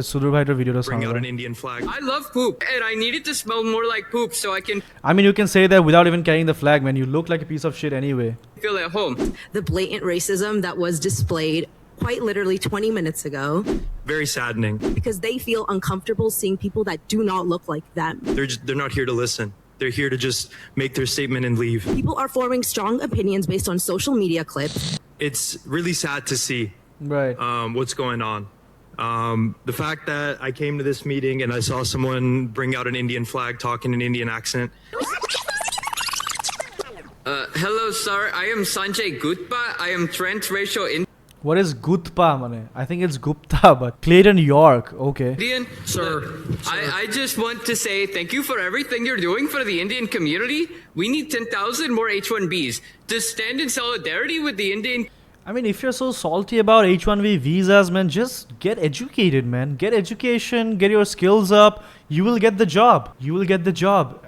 Sudur bhai video to bring out an Indian flag. I love poop, and I need it to smell more like poop so I can I mean, you can say that without even carrying the flag, man. You look like a piece of shit anyway. feel at home. The blatant racism that was displayed quite literally 20 minutes ago. Very saddening. Because they feel uncomfortable seeing people that do not look like them. They're not here to listen. They're here to just make their statement and leave. People are forming strong opinions based on social media clips. It's really sad to see Right. what's going on. The fact that I came to this meeting and I saw someone bring out an Indian flag, talk in an Indian accent. Hello, sir. I am Sanjay Gutpa. I am transracial What is Gutpa, mane? I think it's Gupta, but Clayton York. Okay. Indian. Sir. I just want to say thank you for everything you're doing for the Indian community. We need 10,000 more H-1Bs to stand in solidarity with the Indian. I mean, if you're so salty about H-1B visas, man, just get educated, man. Get education, get your skills up. You will get the job. You will get the job.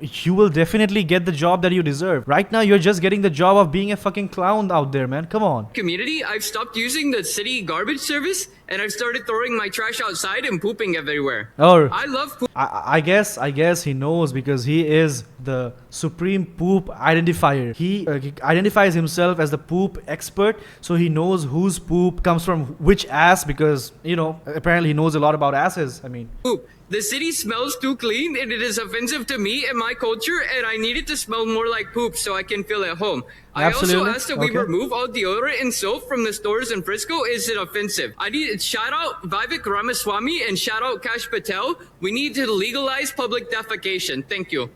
You will definitely get the job that you deserve. Right now, you're just getting the job of being a fucking clown out there, man. Come on. Community, I've stopped using the city garbage service and I've started throwing my trash outside and pooping everywhere. Or I love poop. I guess he knows because he is the supreme poop identifier. He identifies himself as the poop expert, so he knows whose poop comes from which ass because, you know, apparently he knows a lot about asses. I mean, Poop. The city smells too clean and it is offensive to me and my culture, and I need it to smell more like poop so I can feel at home. I Absolutely. also asked that we Okay. remove all deodorant and soap from the stores in Frisco. Is it offensive? I need shout out Vivek Ramaswamy and shout out Kash Patel. We need to legalize public defecation. Thank you.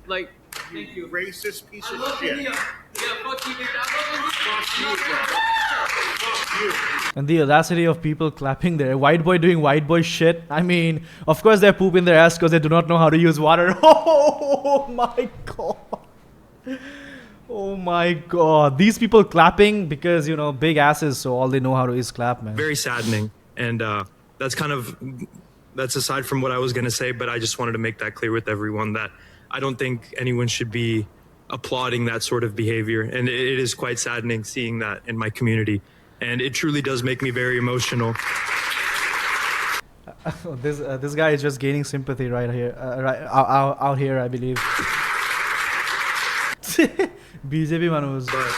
Like, thank you. Racist piece I of love shit. India. Yeah, fuck you, dude. and the audacity of people clapping there. White boy doing white boy shit. I mean, of course they're pooping their ass because they do not know how to use water. Oh my god. Oh my god. These people clapping because, you know, big asses, so all they know how to is clap, man. Very saddening. And that's aside from what I was going to say, but I just wanted to make that clear with everyone that I don't think anyone should be applauding that sort of behavior. And it is quite saddening seeing that in my community. And it truly does make me very emotional. This guy is just gaining sympathy right here, right out here, I believe. BJP manus. But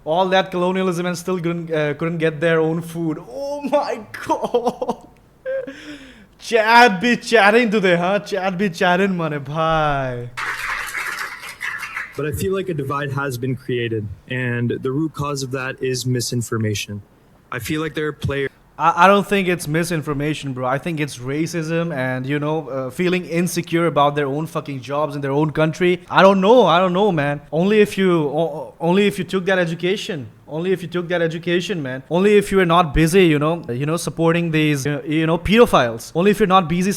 All that colonialism and still couldn't get their own food. Oh my god. Chad be chatting today, huh? Chad be chatting, mane bhai. But I feel like a divide has been created, and the root cause of that is misinformation. I feel like there are players. I don't think it's misinformation, bro. I think it's racism and, you know, feeling insecure about their own fucking jobs in their own country. I don't know, man. Only if you took that education. Only if you took that education, man. Only if you were not busy, you know, supporting these, pedophiles. Only if you're not busy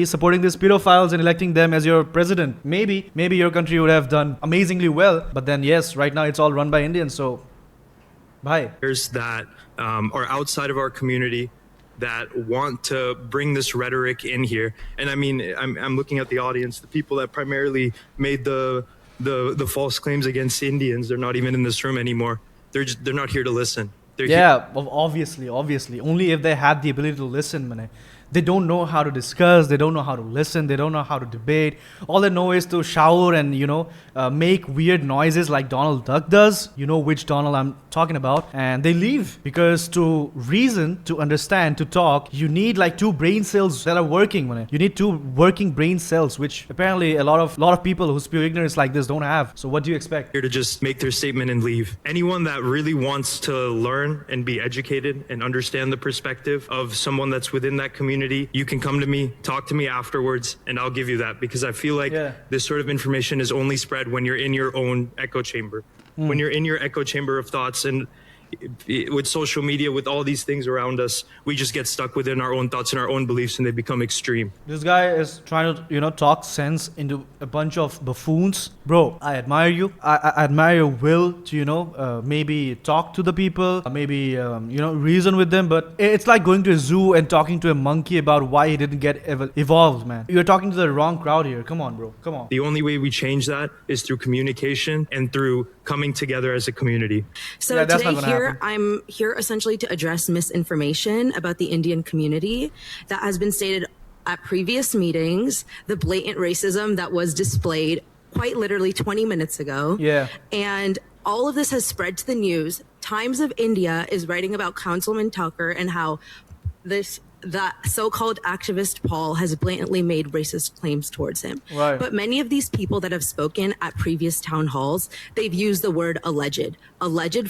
supporting these pedophiles and electing them as your president. Maybe your country would have done amazingly well. But then, yes, right now it's all run by Indians, so bye. That are outside of our community that want to bring this rhetoric in here. And I mean, I'm looking at the audience, the people that primarily made the false claims against Indians. They're not even in this room anymore. They're not here to listen. Yeah, obviously. Only if they had the ability to listen, man. They don't know how to discuss. They don't know how to listen. They don't know how to debate. All they know is to shout and, make weird noises like Donald Duck does. You know which Donald I'm talking about. And they leave because to reason, to understand, to talk, you need like two brain cells that are working, man. You need two working brain cells, which apparently a lot of people who spew ignorance like this don't have. So what do you expect? Here to just make their statement and leave. Anyone that really wants to learn and be educated and understand the perspective of someone that's within that community, you can come to me, talk to me afterwards, and I'll give you that, because I feel like this sort of information is only spread when you're in your own echo chamber. When you're in your echo chamber of thoughts, and with social media, with all these things around us, we just get stuck within our own thoughts and our own beliefs, and they become extreme. This guy is trying to, talk sense into a bunch of buffoons. Bro, I admire you. I admire your will to, maybe talk to the people, maybe, reason with them. But it's like going to a zoo and talking to a monkey about why he didn't get evolved, man. You're talking to the wrong crowd here. Come on, bro. Come on. The only way we change that is through communication and through coming together as a community. So Yeah, that's not today gonna here happened? I'm here essentially to address misinformation about the Indian community that has been stated at previous meetings, the blatant racism that was displayed quite literally 20 minutes ago. Yeah. And all of this has spread to the news. Times of India is writing about Councilman Tucker and how the so-called activist Paul has blatantly made racist claims towards him. Right. But many of these people that have spoken at previous town halls, they've used the word alleged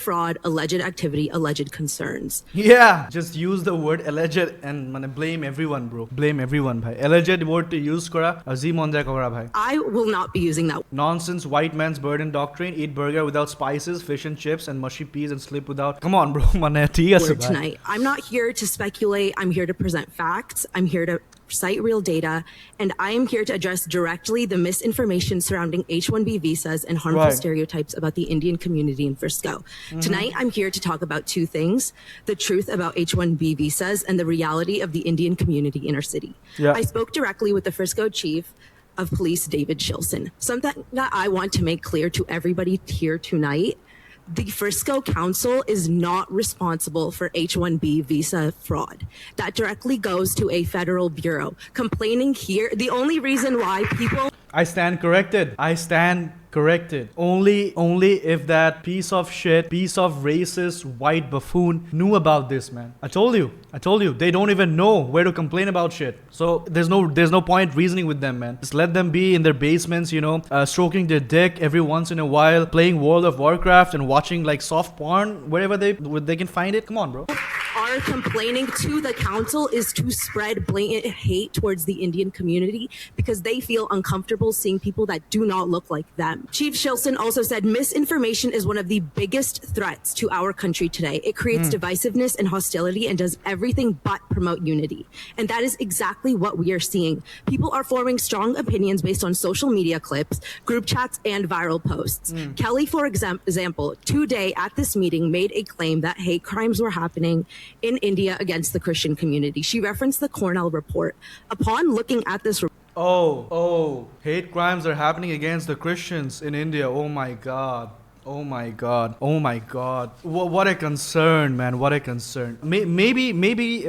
fraud, alleged activity, alleged concerns. Yeah, just use the word alleged and blame everyone, bro. Blame everyone, bhai. Alleged word to use kora, azim ondra kora, bhai. I will not be using that Nonsense, white man's burden doctrine. Eat burger without spices, fish and chips, and mushy peas, and sleep without. Come on, bro. Mane, theek ase, word bhai. tonight. I'm not here to speculate. I'm here to present facts. I'm here to cite real data, and I am here to address directly the misinformation surrounding H-1B visas and harmful Right. stereotypes about the Indian community in Frisco. Tonight, I'm here to talk about two things: the truth about H-1B visas and the reality of the Indian community in our city. Yeah. I spoke directly with the Frisco chief of police, David Shilson. Something that I want to make clear to everybody here tonight: the Frisco Council is not responsible for H-1B visa fraud. That directly goes to a federal bureau. Complaining here, the only reason why people I stand corrected. I stand corrected. Only if that piece of shit, piece of racist white buffoon knew about this, man. I told you. They don't even know where to complain about shit. So there's no point reasoning with them, man. Just let them be in their basements, stroking their dick every once in a while, playing World of Warcraft and watching like soft porn wherever they can find it. Come on, bro. are complaining to the council is to spread blatant hate towards the Indian community because they feel uncomfortable seeing people that do not look like them. Chief Shilson also said misinformation is one of the biggest threats to our country today. It creates divisiveness and hostility and does everything but promote unity. And that is exactly what we are seeing. People are forming strong opinions based on social media clips, group chats, and viral posts. Kelly, for example, today at this meeting made a claim that hate crimes were happening in India against the Christian community. She referenced the Cornell report. Upon looking at this report, Hate crimes are happening against the Christians in India. Oh my God. What a concern, man. What a concern. Maybe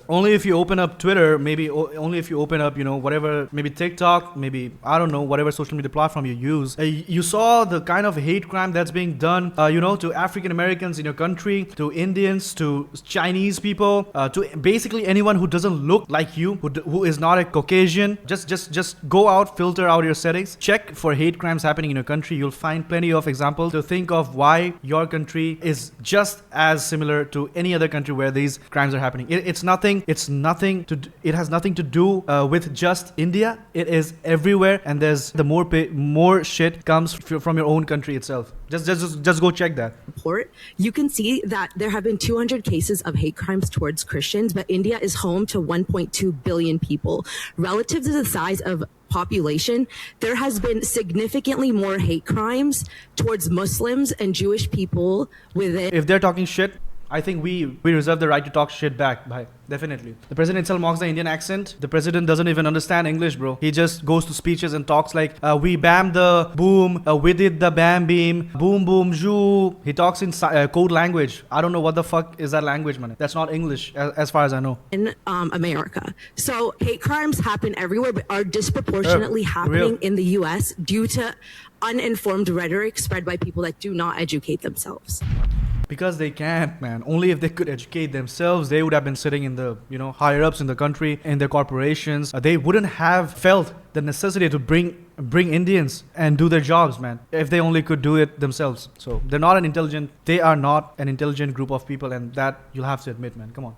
only if you open up Twitter, maybe only if you open up, whatever, maybe TikTok, maybe, I don't know, whatever social media platform you use. You saw the kind of hate crime that's being done, to African Americans in your country, to Indians, to Chinese people, to basically anyone who doesn't look like you, who is not a Caucasian. Just go out, filter out your settings, check for hate crimes happening in your country. You'll find plenty of examples to think of why your country is just as similar to any other country where these crimes are happening. It has nothing to do with just India. It is everywhere, and there's more shit comes from your own country itself. Just go check that report, you can see that there have been 200 cases of hate crimes towards Christians, but India is home to 1.2 billion people. Relative to the size of population, there has been significantly more hate crimes towards Muslims and Jewish people within. If they're talking shit, I think we reserve the right to talk shit back. Bhai. Definitely. The president itself mocks the Indian accent. The president doesn't even understand English, bro. He just goes to speeches and talks like, we bam the boom, we did the bam beam, boom boom zoo. He talks in code language. I don't know what the fuck is that language, man. That's not English, as far as I know. In America. So hate crimes happen everywhere, but are disproportionately happening in the US due to uninformed rhetoric spread by people that do not educate themselves. Because they can't, man. Only if they could educate themselves, they would have been sitting in the, higher ups in the country, in their corporations. They wouldn't have felt the necessity to bring Indians and do their jobs, man, if they only could do it themselves. So they are not an intelligent group of people, and that you'll have to admit, man. Come on.